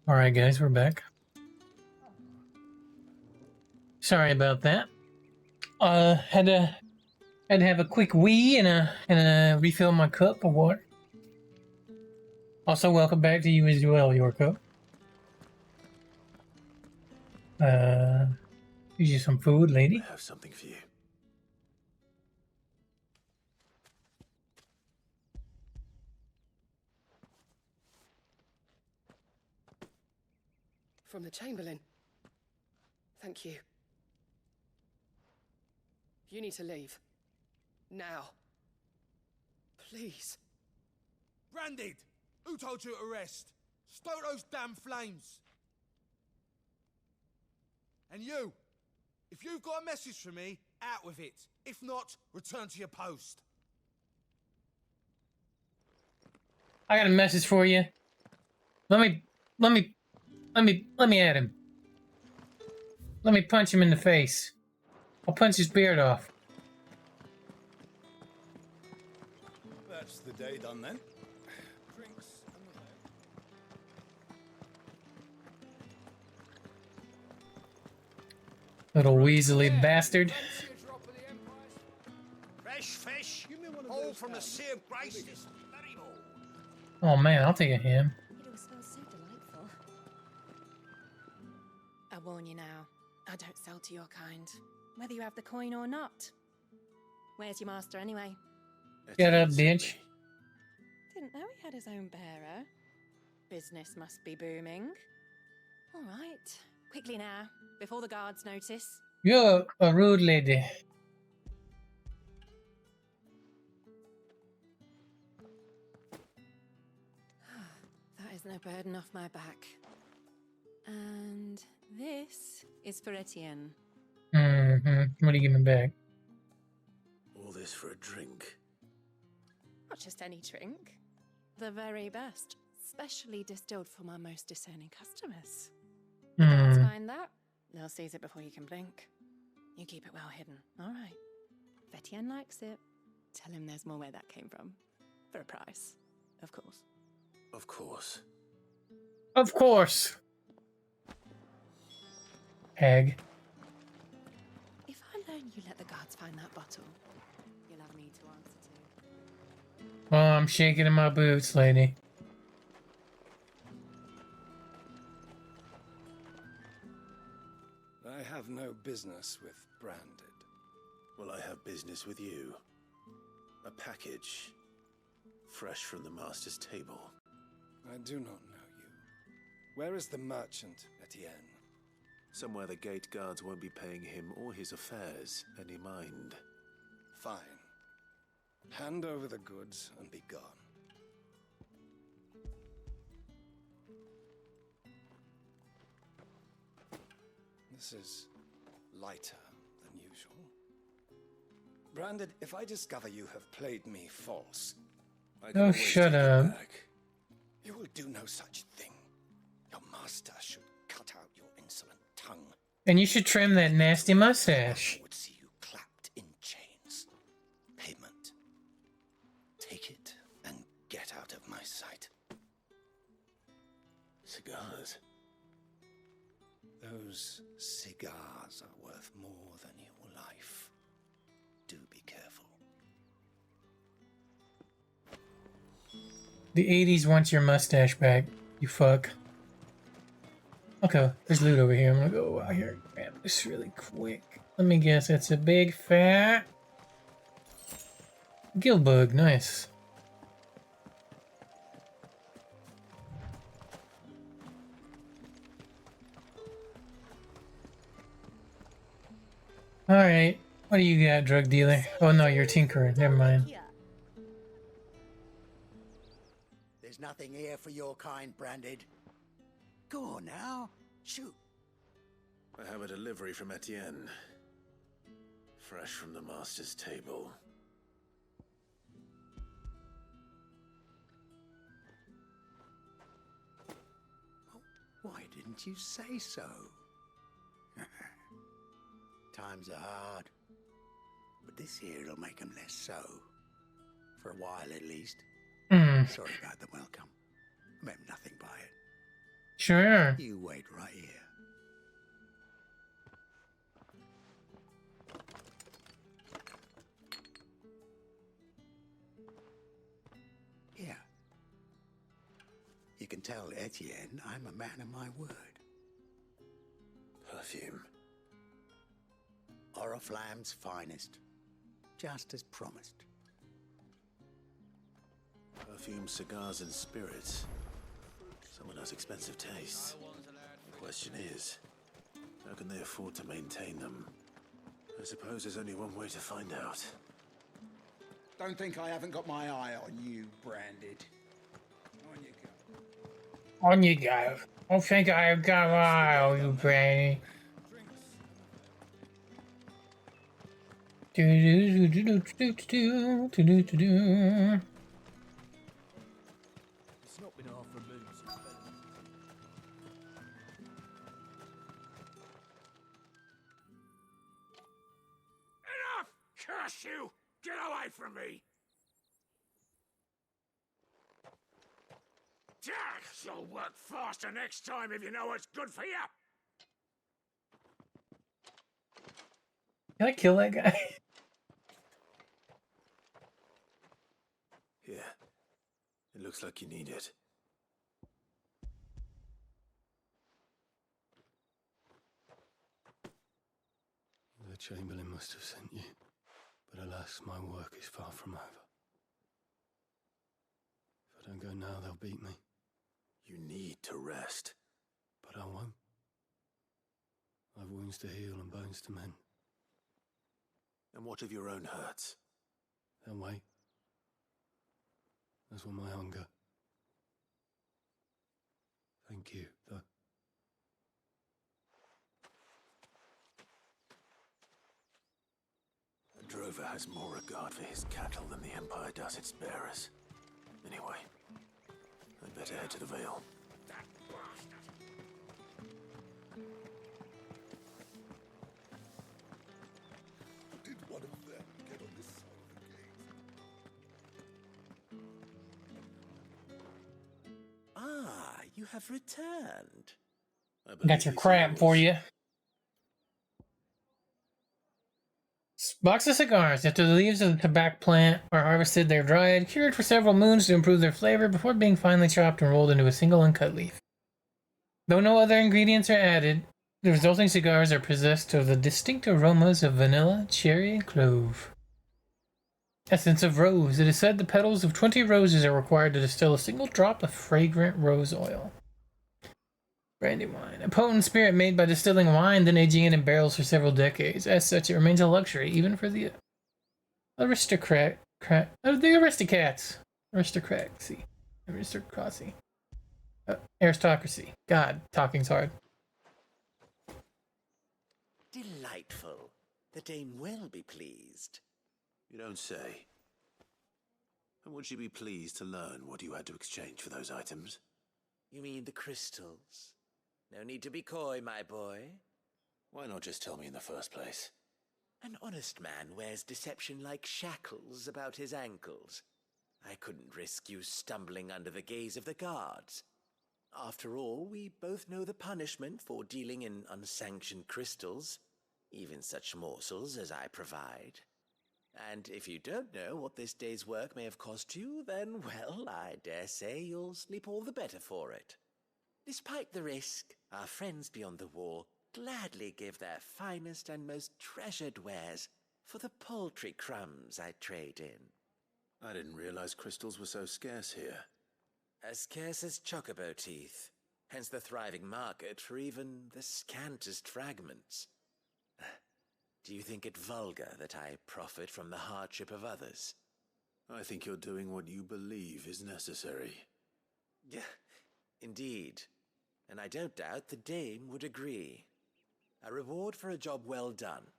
All right, guys, we're back. Sorry about that. Had to have a quick wee and refill my cup of water. Also, welcome back to you as well, Yorko. Here's you some food, lady. I have something for you. From the Chamberlain. Thank you. You need to leave. Now. Please. Branded! Who told you to arrest? Stoke those damn flames! And you! If you've got a message for me, out with it. If not, return to your post. I got a message for you. Let me at him. Let me punch him in the face. I'll punch his beard off. That's the day done then. Drinks Little weaselly bastard. Fresh fish, all from the Sea of Grace. Oh man, I'll take a ham. It all smells so delightful. I warn you now, I don't sell to your kind, whether you have the coin or not. Where's your master anyway? Get up, bitch. Didn't know he had his own bearer. Business must be booming. All right, quickly now, before the guards notice. You're a rude lady. That is no burden off my back. And this is for Etienne. Mm-hmm. What are you giving back? all this for a drink. Not just any drink. The very best. Specially distilled for my most discerning customers. The guards find that, they'll seize it before you can blink. You keep it well hidden, all right. If Etienne likes it, tell him there's more where that came from. For a price, of course. Of course. Of course. Hag. If I learn you let the guards find that bottle, you'll have me to answer to. Oh, I'm shaking in my boots, lady. I have no business with Branded. Well, I have business with you. A package. Fresh from the master's table. I do not know you. Where is the merchant, Etienne? Somewhere the gate guards won't be paying him or his affairs any mind. Fine. Hand over the goods and be gone. This is lighter than usual. Branded, if I discover you have played me false, I can Oh, always shut take it up. back. You will do no such thing. Your master should cut out your insolent tongue. And you should trim that nasty mustache. I would see you clapped in chains. Payment. Take it and get out of my sight. Cigars. Those cigars are worth more than your life. Do be careful. The 80s wants your mustache back, you fuck. Okay, there's loot over here. I'm gonna go out here and grab this really quick. Let me guess, it's a big fat gillbug. Nice. Alright, what do you got, drug dealer? Oh no, you're a tinkerer. Never mind. There's nothing here for your kind, Branded. Go on now, shoot. I have a delivery from Etienne. Fresh from the master's table. Why didn't you say so? Times are hard, but this here'll make 'em less so. For a while, at least. Sorry about the welcome. I meant nothing by it. Sure. You wait right here. Here. You can tell Etienne I'm a man of my word. Perfume. Oriflamme's finest. Just as promised. Perfume, cigars, and spirits. Someone has expensive tastes. The question is, how can they afford to maintain them? I suppose there's only one way to find out. Don't think I haven't got my eye on you, Branded. On you go. On you go. I think I've got my eye on you, Brandy. Do-do-do-do-do-do-do-do-do-do. It's not been half removed since then. Enough! Curse you! Get away from me! You'll work faster next time if you know what's good for you! Can I kill that guy? Here. It looks like you need it. The Chamberlain must have sent you, but alas, my work is far from over. If I don't go now, they'll beat me. You need to rest. But I won't. I've wounds to heal and bones to mend. And what of your own hurts? They'll wait. As will my hunger. Thank you, though. A drover has more regard for his cattle than the Empire does its bearers. Anyway, I'd better head to the Vale. That bastard! Did one of them get on this side of the gate? Ah, you have returned. I Got believe your these crap are for yours. you. Box of cigars. After the leaves of the tobacco plant are harvested, they're dried, cured for several moons to improve their flavor before being finally chopped and rolled into a single uncut leaf. Though no other ingredients are added, the resulting cigars are possessed of the distinct aromas of vanilla, cherry, and clove. Essence of rose. It is said the petals of 20 roses are required to distill a single drop of fragrant rose oil. Brandy wine. A potent spirit made by distilling wine, then aging it in barrels for several decades. As such, it remains a luxury, even for the the aristocrats. Aristocracy. Aristocracy. God, talking's hard. Delightful. The dame will be pleased. You don't say. And would she be pleased to learn what you had to exchange for those items? You mean the crystals? No need to be coy, my boy. Why not just tell me in the first place? An honest man wears deception like shackles about his ankles. I couldn't risk you stumbling under the gaze of the guards. After all, we both know the punishment for dealing in unsanctioned crystals, even such morsels as I provide. And if you don't know what this day's work may have cost you, then, well, I dare say you'll sleep all the better for it. Despite the risk, our friends beyond the wall gladly give their finest and most treasured wares for the paltry crumbs I trade in. I didn't realize crystals were so scarce here. As scarce as chocobo teeth, hence the thriving market for even the scantest fragments. Do you think it vulgar that I profit from the hardship of others? I think you're doing what you believe is necessary. Yeah, indeed. And I don't doubt the dame would agree. A reward for a job well done.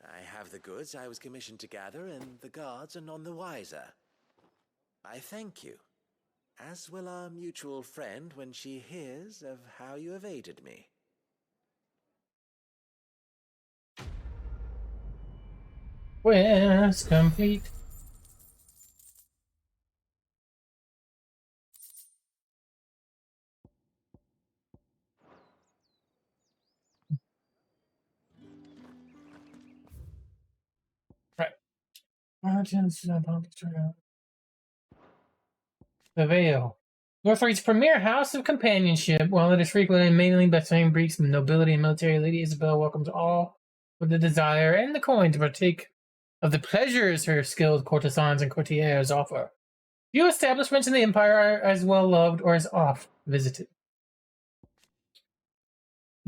I have the goods I was commissioned to gather, and the guards are none the wiser. I thank you, as will our mutual friend when she hears of how you have aided me. Quest complete. The Vale. Northreach's premier house of companionship. While it is frequented mainly by same breeds of nobility and military, Lady Isabel welcomes all with the desire and the coin to partake of the pleasures her skilled courtesans and courtiers offer. Few establishments in the Empire are as well loved or as oft visited.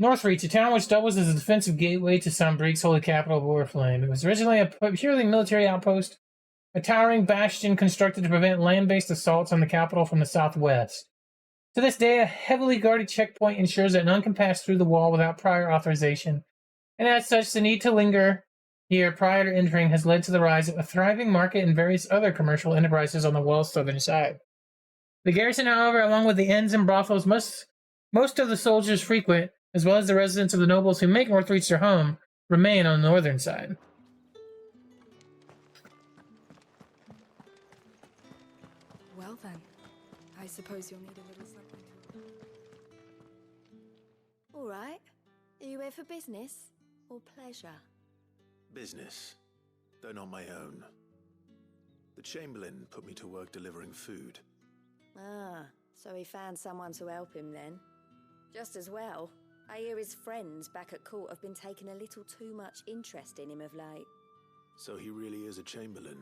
Northreach, a town which doubles as a defensive gateway to Sombrique's holy capital of Oriflame. It was originally a purely military outpost, a towering bastion constructed to prevent land-based assaults on the capital from the southwest. To this day, a heavily guarded checkpoint ensures that none can pass through the wall without prior authorization, and as such, the need to linger here prior to entering has led to the rise of a thriving market and various other commercial enterprises on the wall's southern side. The garrison, however, along with the inns and brothels most of the soldiers frequent, as well as the residents of the nobles who make Northreach their home, remain on the northern side. Well then, I suppose you'll need a little something to... All right. Are you here for business or pleasure? Business, though not my own. The Chamberlain put me to work delivering food. Ah, so he found someone to help him then. Just as well. I hear his friends back at court have been taking a little too much interest in him of late. So he really is a Chamberlain?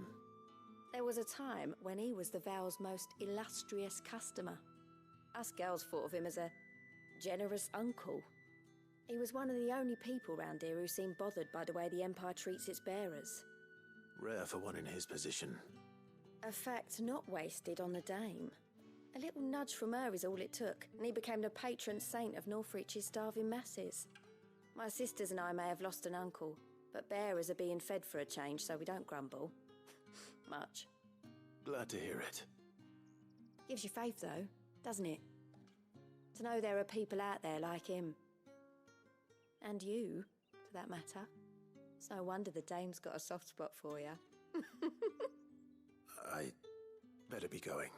There was a time when he was the Vale's most illustrious customer. Us girls thought of him as a generous uncle. He was one of the only people round here who seemed bothered by the way the Empire treats its bearers. Rare for one in his position. A fact not wasted on the dame. A little nudge from her is all it took, and he became the patron saint of Northreach's starving masses. My sisters and I may have lost an uncle, but bearers are being fed for a change, so we don't grumble. Much. Glad to hear it. Gives you faith, though, doesn't it? To know there are people out there like him. And you, for that matter. It's no wonder the dame's got a soft spot for you. I better be going.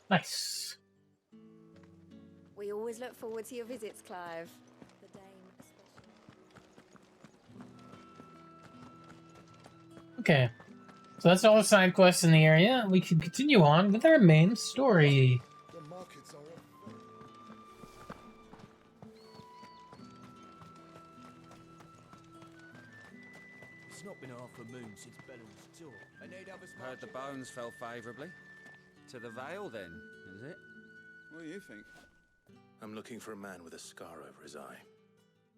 Nice. We always look forward to your visits, Clive. The dame especially. Okay. So that's all the side quests in the area. We can continue on with our main story. The markets are It's not been half a moon since Bellum's tour. I need others. Heard the bones fell favourably. To the Vale, then, is it? What do you think? I'm looking for a man with a scar over his eye.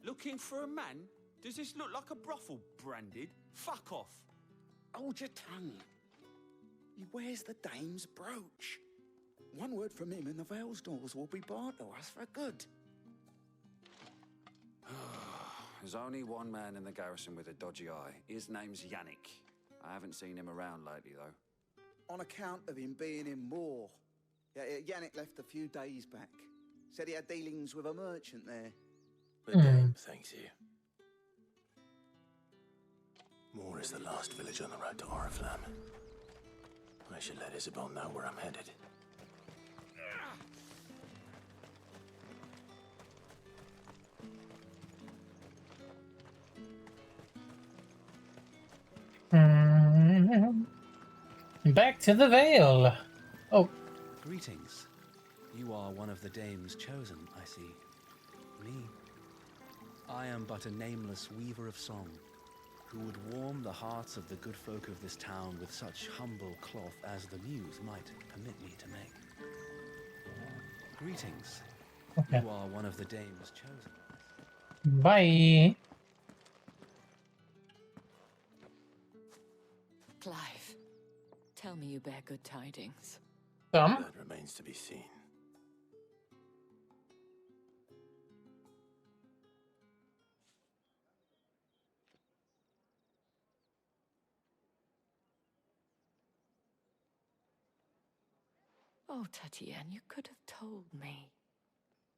Looking for a man? Does this look like a brothel branded? Fuck off. Hold your tongue. He wears the dame's brooch. One word from him and the Vale's doors will be barred to us for good. There's only one man in the garrison with a dodgy eye. His name's Yannick. I haven't seen him around lately, though. On account of him being in Moor. Yeah, Yannick left a few days back. Said he had dealings with a merchant there. The dame thanks you. Moor is the last village on the road to Oriflame. I should let Isabel know where I'm headed. Back to the Vale. Oh. Greetings. You are one of the dame's chosen, I see. Me. I am but a nameless weaver of song, who would warm the hearts of the good folk of this town with such humble cloth as the muse might permit me to make. Greetings. Okay. You are one of the dame's chosen. Bye. Clive, tell me you bear good tidings. That remains to be seen. Oh, Tatienne, you could have told me.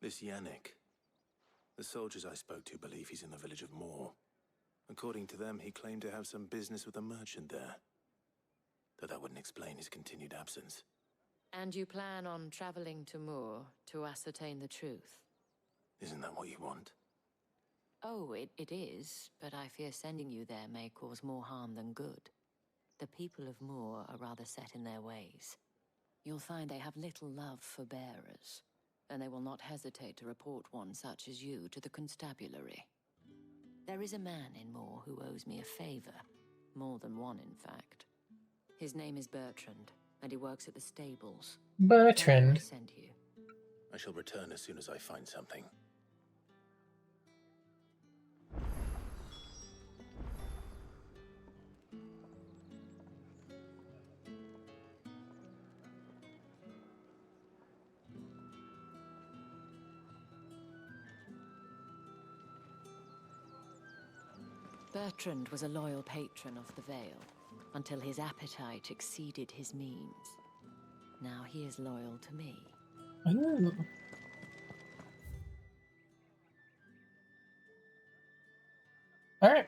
This Yannick. The soldiers I spoke to believe he's in the village of Moor. According to them, he claimed to have some business with a merchant there. though that wouldn't explain his continued absence. And you plan on traveling to Moor to ascertain the truth? Isn't that what you want? Oh, it is, but I fear sending you there may cause more harm than good. The people of Moor are rather set in their ways. You'll find they have little love for bearers, and they will not hesitate to report one such as you to the constabulary. There is a man in Moor who owes me a favor, more than one in fact. His name is Bertrand, and he works at the stables. Bertrand. I sent you. I shall return as soon as I find something. Bertrand was a loyal patron of the Vale, until his appetite exceeded his means. Now he is loyal to me. Ooh. All right.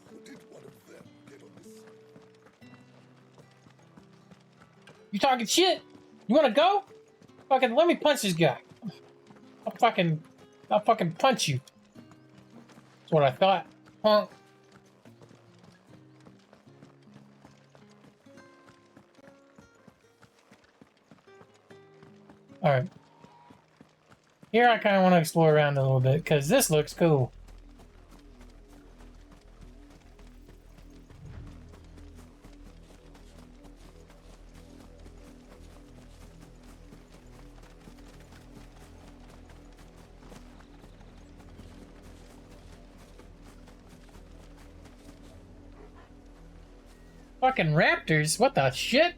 How did one of them get on this? You talking shit? You wanna go? Fucking let me punch this guy. I'll fucking punch you. That's what I thought. Punk. Alright. Here I kinda wanna explore around a little bit, because this looks cool. Fucking raptors? What the shit?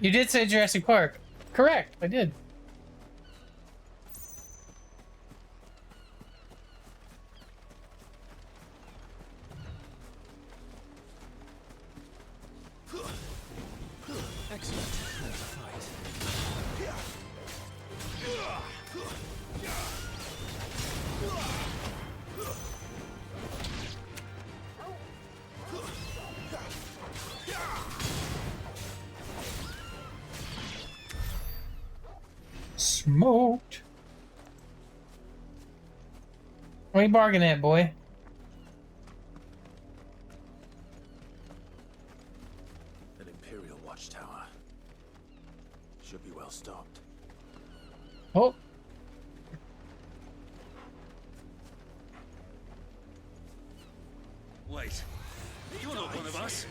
You did say Jurassic Park. Correct, I did. Smoked. What are you bargaining at, boy? An Imperial watchtower. Should be well stocked. Oh. Wait, you're not one of us.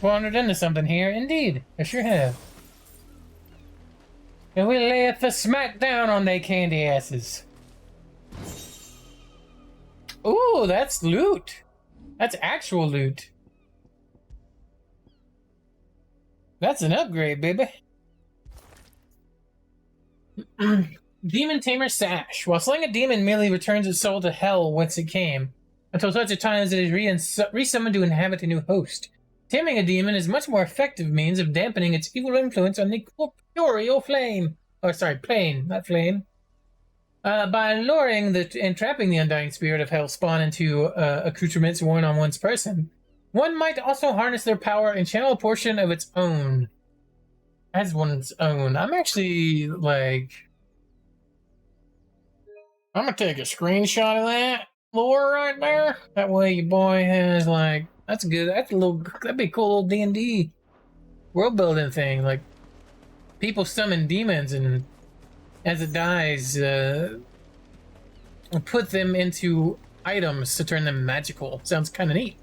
Wandered into something here. Indeed, I sure have. And we lay it the smack down on they candy asses. Ooh, that's loot. That's actual loot. That's an upgrade, baby. Demon Tamer Sash. While slaying a demon merely returns its soul to hell whence it came. until such a time as it is resummoned to inhabit a new host. Taming a demon is a much more effective means of dampening its evil influence on the corporeal flame. Oh, sorry, plane, not flame. By luring and trapping the undying spirit of hellspawn into accoutrements worn on one's person, one might also harness their power and channel a portion of its own. As one's own. I'm actually, like... I'm gonna take a screenshot of that lore right there. That way your boy has, like... That's good. That'd be a cool little D&D world building thing. Like, people summon demons and as it dies, put them into items to turn them magical. Sounds kind of neat.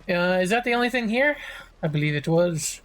Is that the only thing here? I believe it was.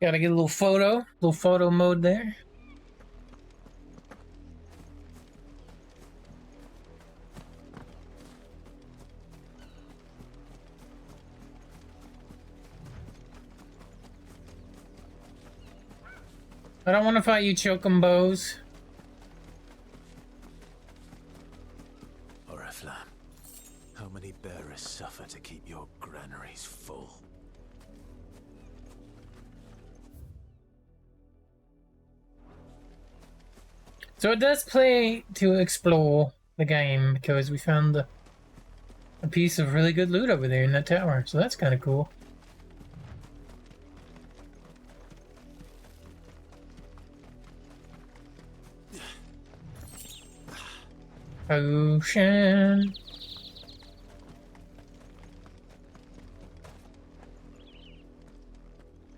Gotta get a little photo mode there. I don't want to fight you, Chocombos. Oriflamme, how many bearers suffer to keep your granaries full? So it does play to explore the game because we found a piece of really good loot over there in that tower. So that's kind of cool. Ocean.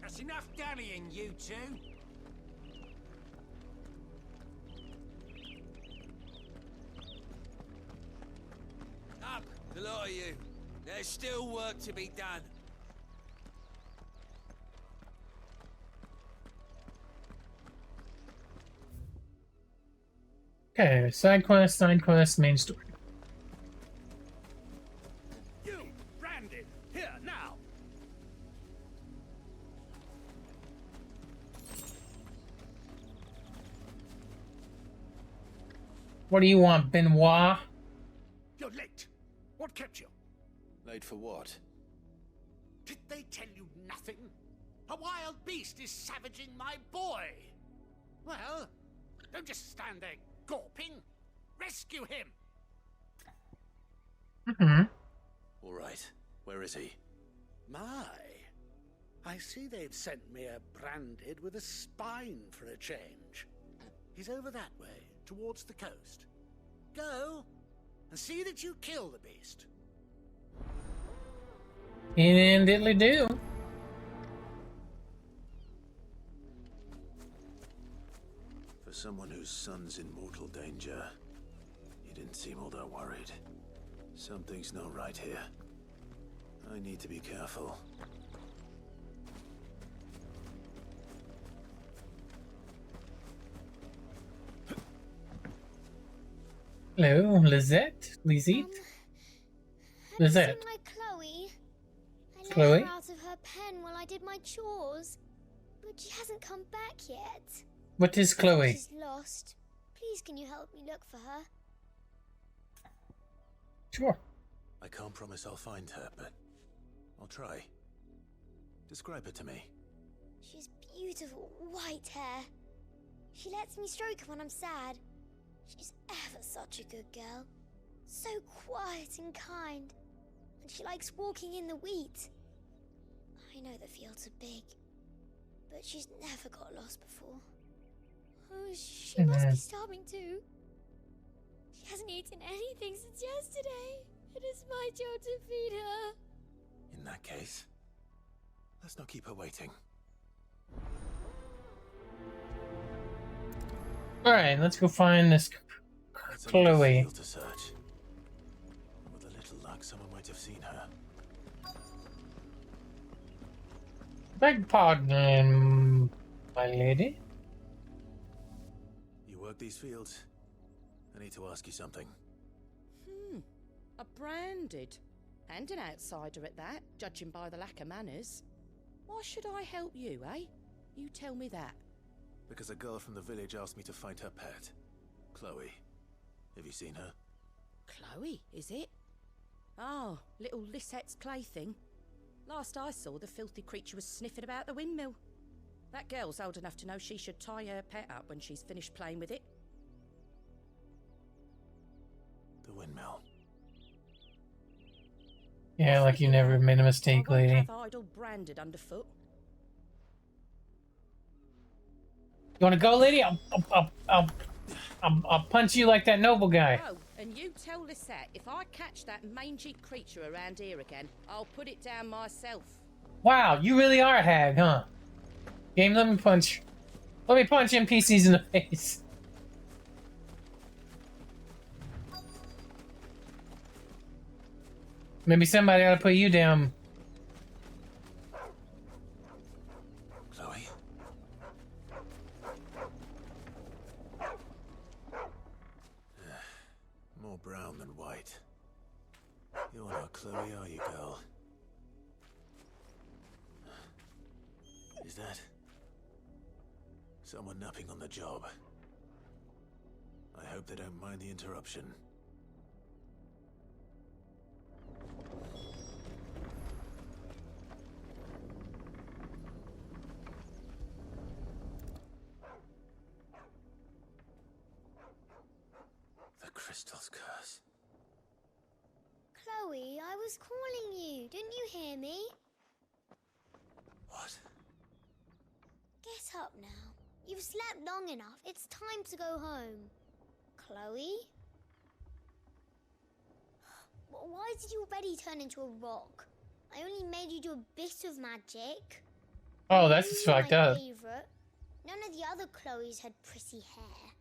That's enough dallying, you two. Up, the lot of you. There's still work to be done. Okay, side quest, main story. You, Brandon, here now. What do you want, Benoit? You're late. What kept you? Late for what? Did they tell you nothing? A wild beast is savaging my boy. Well, don't just stand there gawping. Rescue him. Mm-hmm. All right. Where is he? My, I see they've sent me a branded with a spine for a change. He's over that way, towards the coast. Go, and see that you kill the beast. And diddly do. For someone whose son's in mortal danger, you didn't seem all that worried. Something's not right here. I need to be careful. Hello, Lizette? Lizette? Lizette? My Chloe. I let Chloe? her out of her pen while I did my chores, but she hasn't come back yet. What is Chloe? She's lost. Please, can you help me look for her? Sure. I can't promise I'll find her, but I'll try. Describe her to me. She's beautiful, white hair. She lets me stroke her when I'm sad. She's ever such a good girl. So quiet and kind. And she likes walking in the wheat. I know the fields are big, but she's never got lost before. Oh, she must be starving too. She hasn't eaten anything since yesterday. It is my job to feed her. In that case, let's not keep her waiting. Alright, let's go find this That's another Chloe. field to search. With a little luck, someone might have seen her. Beg pardon, my lady. You work these fields? I need to ask you something. A branded. And an outsider at that, judging by the lack of manners. Why should I help you, eh? You tell me that. Because a girl from the village asked me to find her pet, Chloe. Have you seen her? Chloe, is it? Oh, little Lisette's plaything. Last I saw, the filthy creature was sniffing about the windmill. That girl's old enough to know she should tie her pet up when she's finished playing with it. The windmill. Yeah, like you never made a mistake, I won't lady. have idle branded underfoot. You wanna go, lady? I'll punch you like that noble guy. Oh, and you tell Lisette, if I catch that mangy creature around here again, I'll put it down myself. Wow, you really are a hag, huh? Game, let me punch NPCs in the face. Maybe somebody ought to put you down. Chloe? More brown than white. You're not Chloe, are you, girl? Is that someone napping on the job? I hope they don't mind the interruption. The crystal's curse. Chloe, I was calling you. Didn't you hear me? What? Get up now. You've slept long enough. It's time to go home. Chloe? Why did you already turn into a rock? I only made you do a bit of magic. Oh, that's just fucked up. Favorite. None of the other Chloes had pretty hair.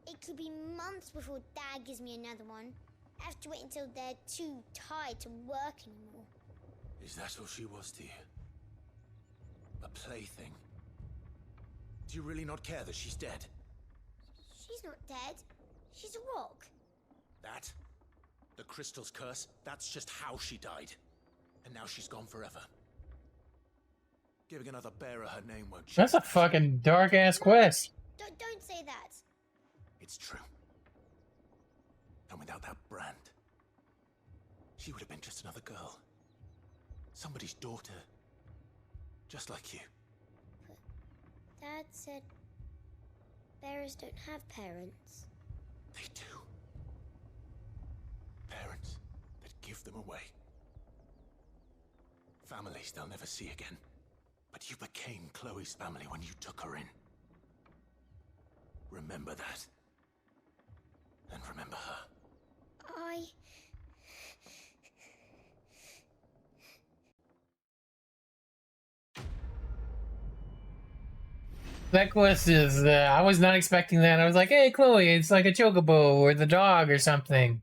It could be months before Dad gives me another one. I have to wait until they're too tired to work anymore. Is that all she was to you? A plaything? Do you really not care that she's dead? She's not dead. She's a rock. That? The crystal's curse? That's just how she died. And now she's gone forever. Giving another bearer her name won't change. That's a fucking dark ass quest. Don't say that. It's true. And without that brand, she would have been just another girl. Somebody's daughter. Just like you. Dad said bearers don't have parents. They do. Parents that give them away. Families they'll never see again. But you became Chloe's family when you took her in. Remember that. And remember her. That quest is, I was not expecting that. I was like, hey, Chloe, it's like a chocobo or the dog or something.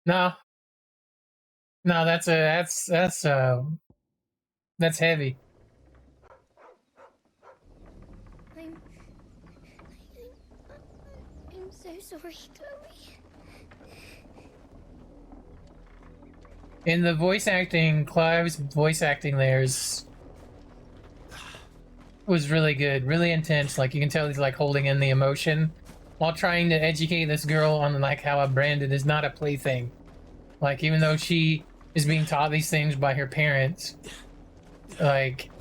No. No, that's heavy. I'm so sorry, Chloe. In the voice acting, Clive's voice acting was really good, really intense. Like, you can tell he's like holding in the emotion while trying to educate this girl on like how a branded is not a plaything. Like, even though she is being taught these things by her parents, like,